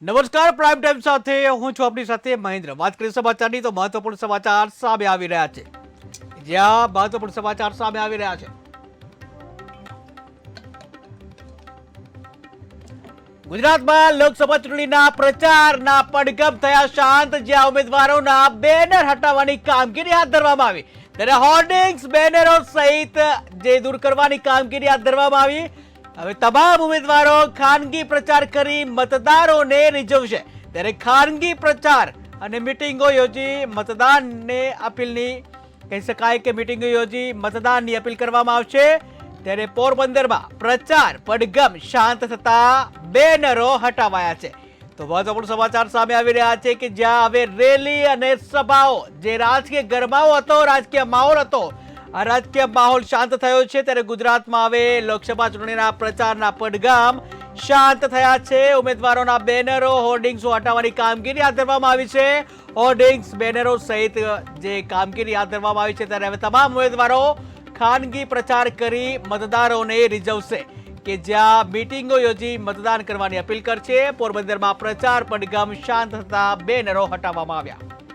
નમસ્કાર, prime time સાથે હું છું આપની સાથે મહેન્દ્ર. વાત કરીએ સમાચારની તો મહત્વપૂર્ણ સમાચાર સામે આવી રહ્યા છે. જ્યાં મહત્વપૂર્ણ સમાચાર સામે આવી રહ્યા છે. ગુજરાતમાં લોકસભા ચૂંટણીના પ્રચારના પડઘમ થયા શાંત. જ્યાં ઉમેદવારોના બેનર હટાવવાની કામગીરી હાથ ધરવામાં આવી, ત્યારે હોર્ડિંગ્સ બેનરો સહિત જે દૂર કરવાની કામગીરી હાથ ધરવામાં આવી. હવે તમામ ઉમેદવારો ખાનગી પ્રચાર કરી મતદારોને રીઝવશે. ત્યારે ખાનગી પ્રચાર અને મિટિંગો યોજી મતદાનને અપીલની કહી શકાય કે મિટિંગો યોજી મતદાનની અપીલ કરવામાં આવશે. ત્યારે પોરબંદરમાં પ્રચાર પડઘમ શાંત થતા બેનરો હટાવાયા છે. તો મહત્વપૂર્ણ સમાચાર સામે આવી રહ્યા છે કે જ્યાં હવે રેલી અને સભાઓ, જે રાજકીય ગરમાવો હતો, રાજકીય માહોલ હતો, આ રાજકીય માહોલ શાંત થયો છે. ત્યારે ગુજરાતમાં હવે લોકસભા ચૂંટણીના પ્રચારના પડઘમ શાંત થયા છે. ઉમેદવારોના બેનરો, હોર્ડિંગ્સો હટાવવાની કામગીરી હાથ ધરવામાં આવી છે. હોર્ડિંગ્સ, બેનરો સહિત જે કામગીરી હાથ ધરવામાં આવી છે, ત્યારે હવે તમામ ઉમેદવારો ખાનગી પ્રચાર કરી મતદારોને રીઝવશે કે જ્યાં મીટિંગો યોજી મતદાન કરવાની અપીલ કરશે. પોરબંદરમાં પ્રચાર પડઘમ શાંત થતા બેનરો હટાવવામાં આવ્યા.